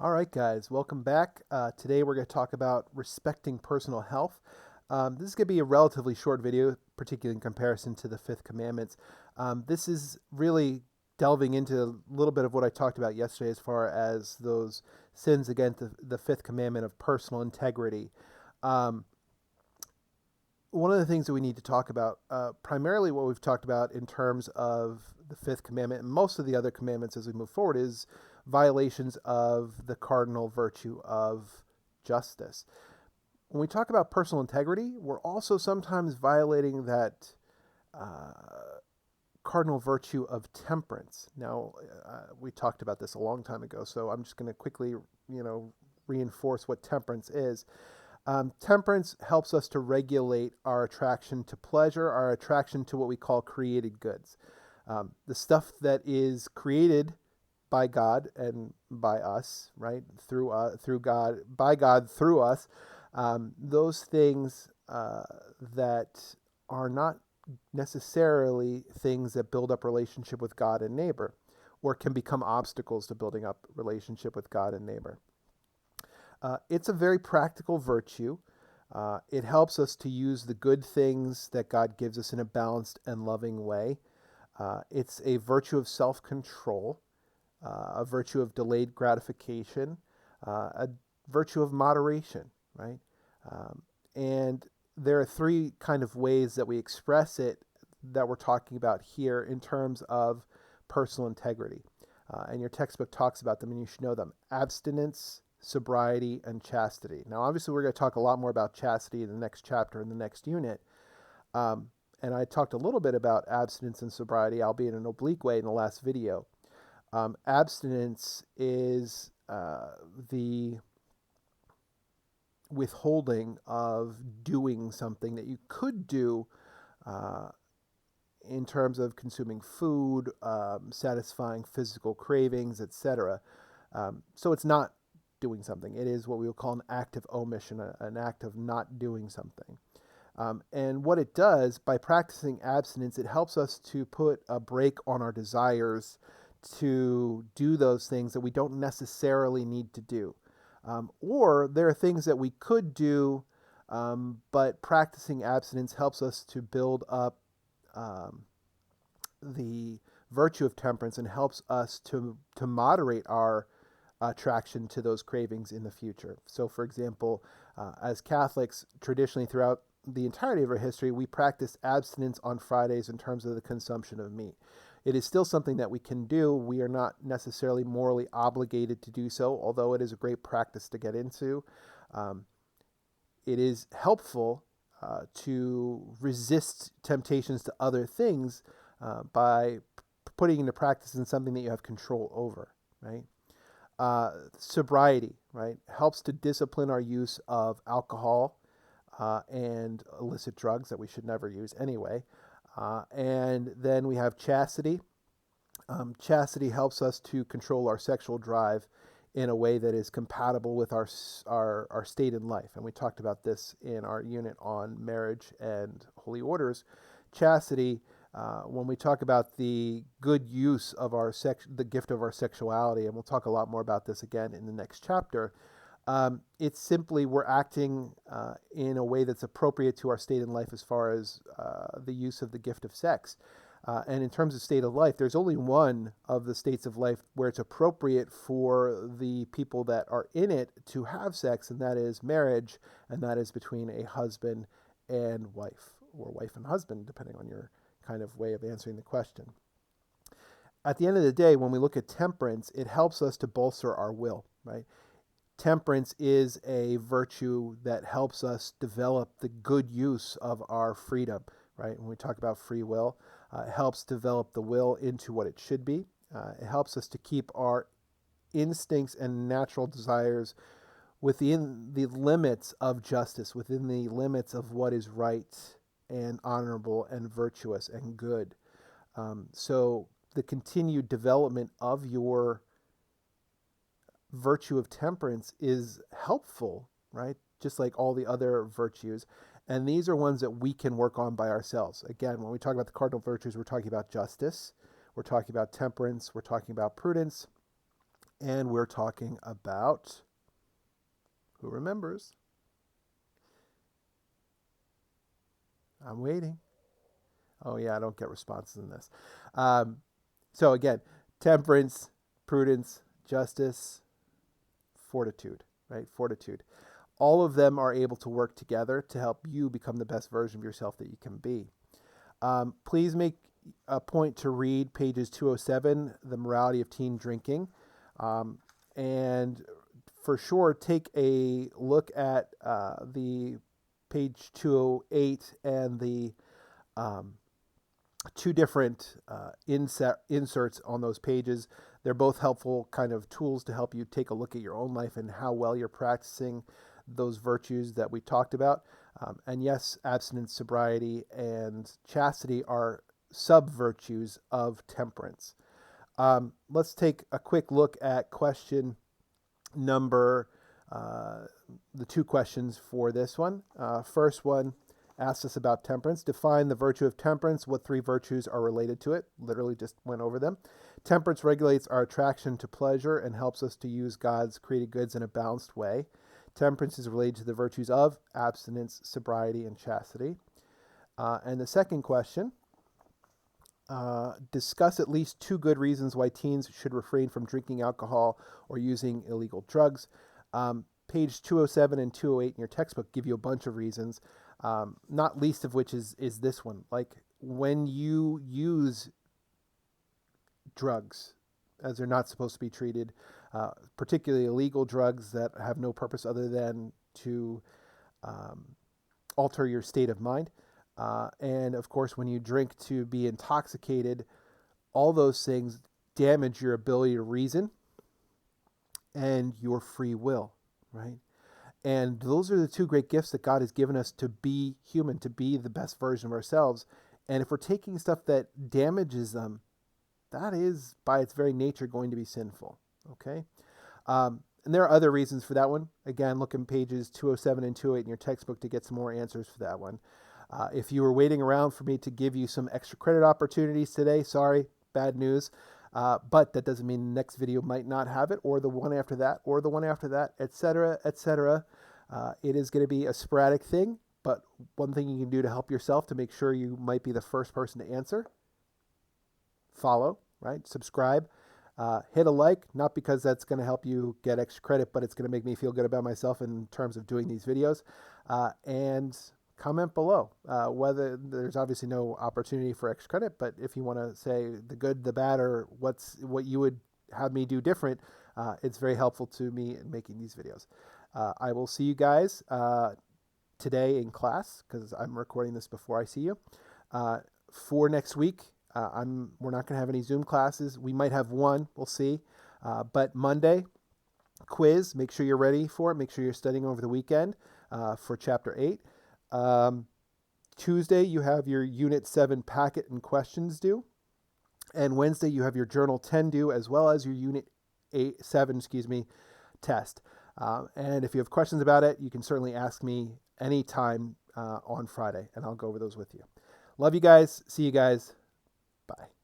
All right, guys, welcome back. Today we're going to talk about respecting personal health. This is going to be a relatively short video, particularly in comparison to the Fifth Commandments. This is really delving into a little bit of what I talked about yesterday as far as those sins against the Fifth Commandment of personal integrity. Um, One of the things that we need to talk about, primarily what we've talked about in terms of the Fifth Commandment and most of the other commandments as we move forward, is violations of the cardinal virtue of justice. When we talk about personal integrity, we're also sometimes violating that uh, cardinal virtue of temperance. Now, we talked about this a long time ago, so I'm just going to quickly, reinforce what temperance is. Temperance helps us to regulate our attraction to pleasure, our attraction to what we call created goods. The stuff that is created by God and by us, right? Through God, by God through us. Those things that are not necessarily things that build up relationship with God and neighbor, or can become obstacles to building up relationship with God and neighbor. It's a very practical virtue. It helps us to use the good things that God gives us in a balanced and loving way. It's a virtue of self control, a virtue of delayed gratification, a virtue of moderation, right? And there are three kind of ways that we express it that we're talking about here in terms of personal integrity. And your textbook talks about them, and you should know them: abstinence, sobriety, and chastity. Now, obviously, we're going to talk a lot more about chastity in the next chapter, in the next unit. Um, and I talked a little bit about abstinence and sobriety, albeit in an oblique way, in the last video. Abstinence is the withholding of doing something that you could do uh, in terms of consuming food, satisfying physical cravings, etc. So it's not doing something. It is what we would call an act of omission, an act of not doing something. And what it does, by practicing abstinence, it helps us to put a brake on our desires to do those things that we don't necessarily need to do. Or there are things that we could do, but practicing abstinence helps us to build up um, the virtue of temperance and helps us to moderate our attraction to those cravings in the future. So, for example, as Catholics, traditionally throughout the entirety of our history, we practice abstinence on Fridays in terms of the consumption of meat. It is still something that we can do. We are not necessarily morally obligated to do so, although it is a great practice to get into. Um, it is helpful to resist temptations to other things by putting into practice in something that you have control over, right? Sobriety, right, helps to discipline our use of alcohol and illicit drugs that we should never use anyway. And then we have chastity. Chastity helps us to control our sexual drive in a way that is compatible with our state in life. And we talked about this in our unit on marriage and holy orders. Chastity, when we talk about the good use of the gift of our sexuality, and we'll talk a lot more about this again in the next chapter. It's simply we're acting in a way that's appropriate to our state in life as far as the use of the gift of sex. And in terms of state of life, there's only one of the states of life where it's appropriate for the people that are in it to have sex, and that is marriage, and that is between a husband and wife, or wife and husband, depending on your kind of way of answering the question. At the end of the day, when we look at temperance, it helps us to bolster our will, right? Temperance is a virtue that helps us develop the good use of our freedom, right? When we talk about free will, it helps develop the will into what it should be. It helps us to keep our instincts and natural desires within the limits of justice, within the limits of what is right and honorable and virtuous and good. So the continued development of your virtue of temperance is helpful, right? Just like all the other virtues. And these are ones that we can work on by ourselves. Again, when we talk about the cardinal virtues, we're talking about justice, we're talking about temperance, we're talking about prudence, And we're talking about, who remembers? I'm waiting. Oh yeah, I don't get responses in this. So again, temperance, prudence, justice, fortitude, right? Fortitude. All of them are able to work together to help you become the best version of yourself that you can be. Please make a point to read pages 207, The Morality of Teen Drinking. And for sure, take a look at the page 208 and the two different inserts on those pages. They're both helpful kind of tools to help you take a look at your own life and how well you're practicing those virtues that we talked about. And yes, abstinence, sobriety, and chastity are sub-virtues of temperance. Let's take a quick look at question number, the two questions for this one. First one asks us about temperance. Define the virtue of temperance. What three virtues are related to it? Literally just went over them. Temperance regulates our attraction to pleasure and helps us to use God's created goods in a balanced way. Temperance is related to the virtues of abstinence, sobriety, and chastity. And the second question, discuss at least two good reasons why teens should refrain from drinking alcohol or using illegal drugs. Page 207 and 208 in your textbook give you a bunch of reasons, not least of which is this one. Like when you use drugs as they're not supposed to be treated, particularly illegal drugs that have no purpose other than to alter your state of mind. And of course, when you drink to be intoxicated, all those things damage your ability to reason and your free will, right? And those are the two great gifts that God has given us to be human, to be the best version of ourselves. And if we're taking stuff that damages them, that is by its very nature going to be sinful, okay? And there are other reasons for that one. Again, look in pages 207 and 208 in your textbook to get some more answers for that one. If you were waiting around for me to give you some extra credit opportunities today, sorry, bad news. But that doesn't mean the next video might not have it, or the one after that, or the one after that, etc., etc. It is going to be a sporadic thing, but one thing you can do to help yourself to make sure you might be the first person to answer, follow, right? Subscribe, hit a like, not because that's going to help you get extra credit, but it's going to make me feel good about myself in terms of doing these videos. And comment below, whether there's obviously no opportunity for extra credit, but if you want to say the good, the bad, or what you would have me do different, it's very helpful to me in making these videos. I will see you guys today in class, because I'm recording this before I see you. For next week, we're not going to have any Zoom classes. We might have one, we'll see. But Monday, quiz, make sure you're ready for it. Make sure you're studying over the weekend for Chapter 8. Tuesday, you have your Unit 7 packet and questions due. And Wednesday, you have your Journal 10 due, as well as your Unit 7 test. And if you have questions about it, you can certainly ask me anytime on Friday, and I'll go over those with you. Love you guys. See you guys. Bye.